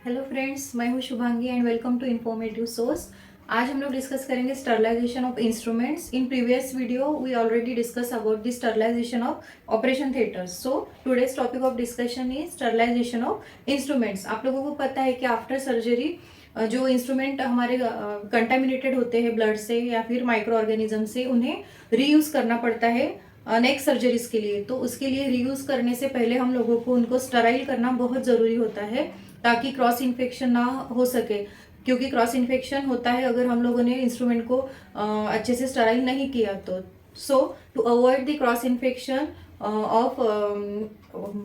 Hello friends, मैं हूं Shubhangi and welcome to informative source. आज हम लोग डिस्कस करेंगे sterilisation of instruments. In previous video we already discuss about the sterilisation of operation theatres. So today's topic of discussion is sterilisation of instruments. आप लोगों को पता है कि आफ्टर सर्जरी जो इंस्ट्रूमेंट हमारे कंटामिनेटेड होते हैं ब्लड से या फिर माइक्रो ऑर्गेनिज्म से, उन्हें रीयूज करना पड़ता है नेक्स्ट सर्जरीज के लिए। तो उसके लिए रीयूज करने से पहले हम लोगों को उनको स्टराइल करना बहुत ज़रूरी होता है ताकि क्रॉस इन्फेक्शन ना हो सके, क्योंकि क्रॉस इन्फेक्शन होता है अगर हम लोगों ने इंस्ट्रूमेंट को अच्छे से स्टराइल नहीं किया तो। So to avoid the cross infection of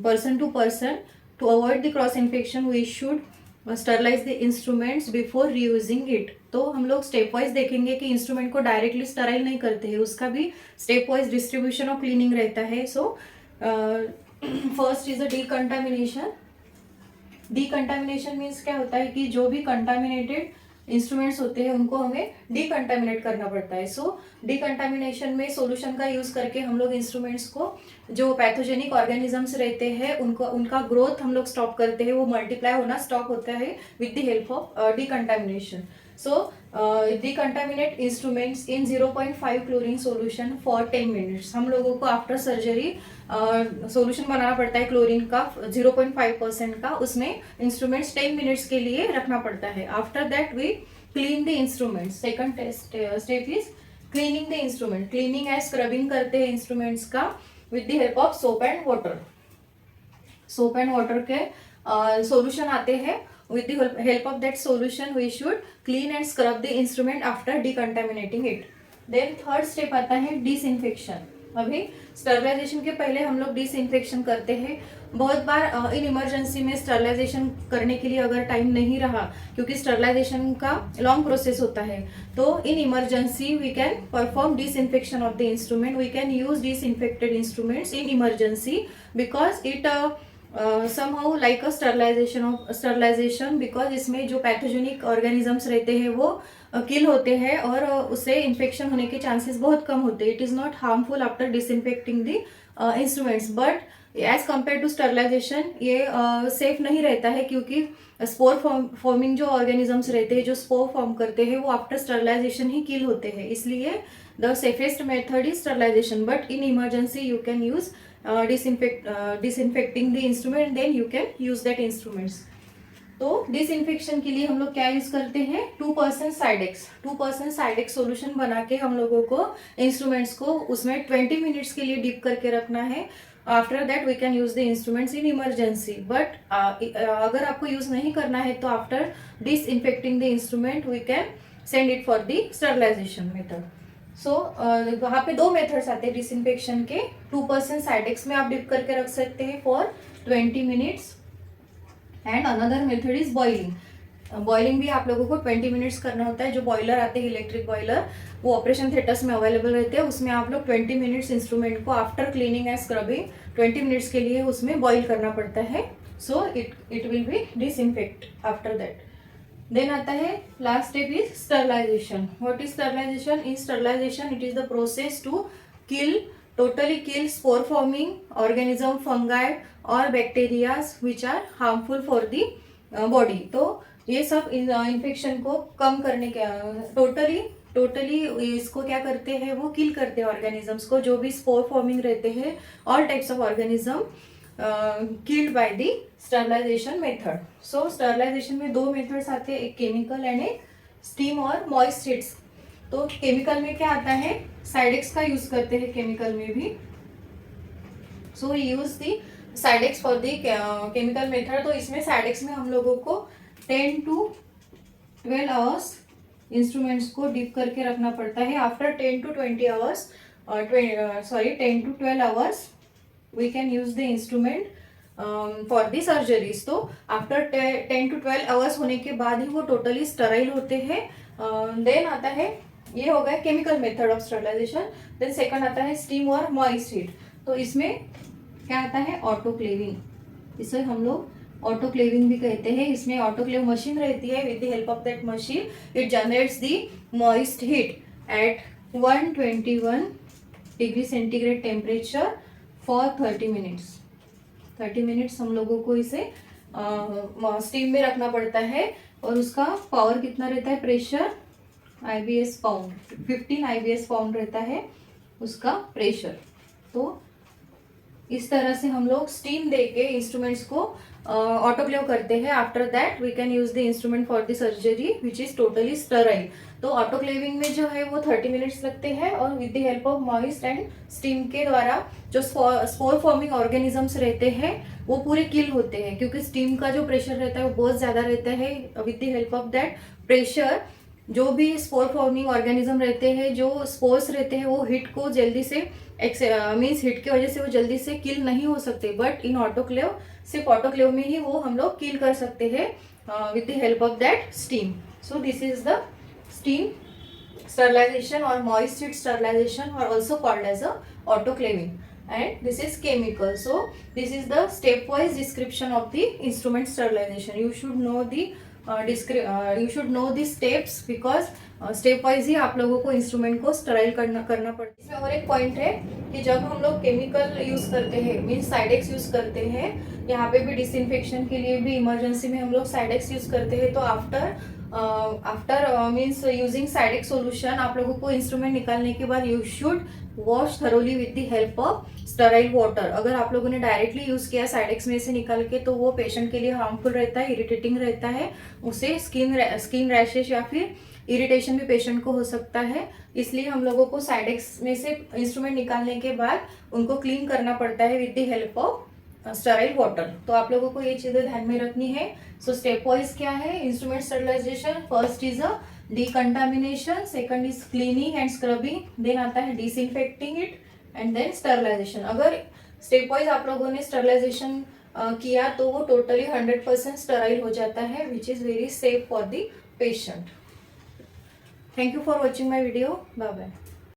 person to person, to avoid the cross infection we should sterilise the instruments before reusing it. तो हम लोग स्टेप वाइज देखेंगे कि इंस्ट्रूमेंट को डायरेक्टली स्टराइल नहीं करते हैं, उसका भी step wise distribution of cleaning रहता है। So first is a decontamination. Decontamination means क्या होता है कि जो भी कंटामिनेटेड इंस्ट्रूमेंट्स होते हैं उनको हमें डीकंटामिनेट करना पड़ता है। सो डीकंटामिनेशन में सॉल्यूशन का यूज करके हम लोग इंस्ट्रूमेंट्स को, जो पैथोजेनिक ऑर्गेनिजम्स रहते हैं उनको, उनका ग्रोथ हम लोग स्टॉप करते हैं, वो मल्टीप्लाई होना स्टॉप होता है with the help of decontamination. So decontaminate instruments in 0.5 chlorine solution for 10 minutes। हम लोगों को आफ्टर सर्जरी सॉल्यूशन बनाना पड़ता है क्लोरीन का 0.5% का, उसमें इंस्ट्रूमेंट्स 10 मिनट्स के लिए रखना पड़ता है। After that we clean the instrument. Second step is cleaning the instrument. Cleaning and scrubbing करते हैं इंस्ट्रूमेंट्स का with the help of soap and water. Soap and water के सॉल्यूशन आते हैं। With the help of that solution, we should clean and scrub the instrument after decontaminating it. Then third step आता है disinfection। अभी sterilization के पहले हम लोग डिसइंफेक्शन करते हैं। बहुत बार इन इमरजेंसी में स्टरलाइजेशन करने के लिए अगर टाइम नहीं रहा, क्योंकि स्टरलाइजेशन का लॉन्ग प्रोसेस होता है, तो in emergency we can perform disinfection of the instrument. We can use disinfected instruments in emergency because it somehow like a sterilization because इसमें जो पैथोजेनिक ऑर्गेनिजम्स रहते हैं वो किल होते हैं और उससे इन्फेक्शन होने के चांसेस बहुत कम होते हैं। It is not harmful after disinfecting the instruments, but as compare to sterilisation ये सेफ नहीं रहता है, क्योंकि स्पोर फॉर्मिंग जो ऑर्गेनिजम्स रहते हैं, जो स्पोर फॉर्म करते हैं, वो आफ्टर स्टरलाइजेशन ही किल होते हैं। इसलिए the safest method is sterilisation, but in emergency you can use disinfecting the instrument, then you can use that instruments। तो डिसइंफेक्शन के लिए हम लोग क्या यूज करते हैं? 2% साइडेक्स। 2% साइडेक्स सॉल्यूशन बना के हम लोगों को इंस्ट्रूमेंट्स को उसमें 20 मिनट्स के लिए डिप करके रखना है। After that we can use the instruments in emergency. But अगर आपको यूज नहीं करना है तो after disinfecting the instrument we can send it for the sterilisation method. So वहाँ पे दो मेथड्स आते हैं डिसइंफेक्शन के। 2% साइडेक्स में आप डिप करके रख सकते हैं for 20 minutes and another method is boiling. Boiling भी आप लोगों को 20 मिनट्स करना होता है। जो बॉयलर आते हैं इलेक्ट्रिक बॉयलर, वो ऑपरेशन थिएटर्स में अवेलेबल रहते हैं। उसमें आप लोग 20 मिनट्स इंस्ट्रूमेंट को after cleaning and scrubbing 20 minutes के लिए उसमें बॉइल करना पड़ता है। So it will be disinfect after that. Then आता है last step is sterilisation. What is sterilisation? In sterilisation it is the process to kill, totally kill spore forming organism, fungi और bacterias which are harmful for the body. तो ये सब infection को कम करने के totally इसको क्या करते हैं, वो किल करते हैं ऑर्गेनिजम्स को, जो भी स्पोर फॉर्मिंग रहते हैं, all types of organism killed by the sterilisation method. So sterilisation में दो मेथड्स आते हैं, एक केमिकल एंड एक स्टीम और मॉइस्ट हीट्स। तो केमिकल में क्या आता है, साइडेक्स का यूज करते हैं केमिकल में भी। So use the Cidex for the chemical method. तो इसमें साइडेक्स में हम लोगों को 10 to 12 आवर्स इंस्ट्रूमेंट्स को डिप करके रखना पड़ता है। After 10 to 20 hours 10 to 12 hours we can use the instrument for the surgeries। तो आफ्टर 10 to 12 आवर्स होने के बाद ही वो टोटली स्टराइल होते हैं। देन आता है, ये हो गया chemical method of sterilisation. Then second आता है स्टीम और मॉइस्ट हीट। तो इसमें क्या आता है, ऑटोक्लेविंग। इसे हम लोग ऑटोक्लेविंग भी कहते हैं। इसमें ऑटोक्लेव मशीन रहती है। With the help of that machine it generates the moist heat at 121 degree centigrade temperature for 30 minutes. 30 minutes हम लोगों को इसे स्टीम में रखना पड़ता है और उसका पावर कितना रहता है, pressure IBS pound, 15 IBS pound रहता है उसका प्रेशर। तो इस तरह से हम लोग स्टीम दे के इंस्ट्रूमेंट्स को ऑटोक्लेव करते हैं। After that we can use the instrument for the surgery which is totally sterile. तो ऑटोक्लेविंग में जो है वो 30 मिनट्स लगते हैं और with the help of moist and steam के द्वारा जो स्पोर फॉर्मिंग ऑर्गेनिजम्स रहते हैं वो पूरे किल होते हैं, क्योंकि स्टीम का जो प्रेशर रहता है वो बहुत ज़्यादा रहता है। With the help of that pressure जो भी स्पोर फॉर्मिंग ऑर्गेनिज्म रहते हैं, जो स्पोर्स रहते हैं, वो हिट को जल्दी से मीन्स हिट की वजह से वो जल्दी से किल नहीं हो सकते, बट इन ऑटोक्लेव सिर्फ ऑटोक्लेव में ही वो हम लोग किल कर सकते हैं with the help of that steam. So this is the steam sterilization or moist heat sterilization, or also called as a autoclaving, and this is chemical. So this is the stepwise description of the instrument sterilization. You should know the steps, because step wise ही आप लोगों को instrument को स्टराइल करना पड़ता है। इसमें और एक पॉइंट है कि जब हम लोग केमिकल यूज करते हैं, मीन्स साइडेक्स यूज करते हैं, यहाँ पे भी डिसइंफेक्शन के लिए भी इमरजेंसी में हम लोग साइडेक्स यूज करते हैं। तो आफ्टर मीन्स यूजिंग साइडेक्स सोल्यूशन, आप लोगों को इंस्ट्रूमेंट निकालने के बाद you should wash thoroughly with the help of Sterlite water. अगर आप लोगों ने डायरेक्टली यूज किया साइडेक्स में से निकाल के, तो वो पेशेंट के लिए हार्मफुल रहता है, इरिटेटिंग रहता है, उससे स्किन रैशेज या फिर इरिटेशन भी पेशेंट को हो सकता है। इसलिए हम लोगों को साइडेक्स में से इंस्ट्रूमेंट निकालने के बाद उनको क्लीन करना पड़ता है with the help of Sterlite water. तो आप लोगों को ये चीज़ें ध्यान में रखनी है। सो स्टेप वाइज क्या है instrument sterilisation? First is a decontamination, second is cleaning and scrubbing, then आता है disinfecting it, and then sterilisation. अगर स्टेप वाइज आप लोगों ने स्टरलाइजेशन किया तो वो टोटली 100% स्टराइल हो जाता है, which is very safe for the patient. Thank you for watching my video. Bye bye.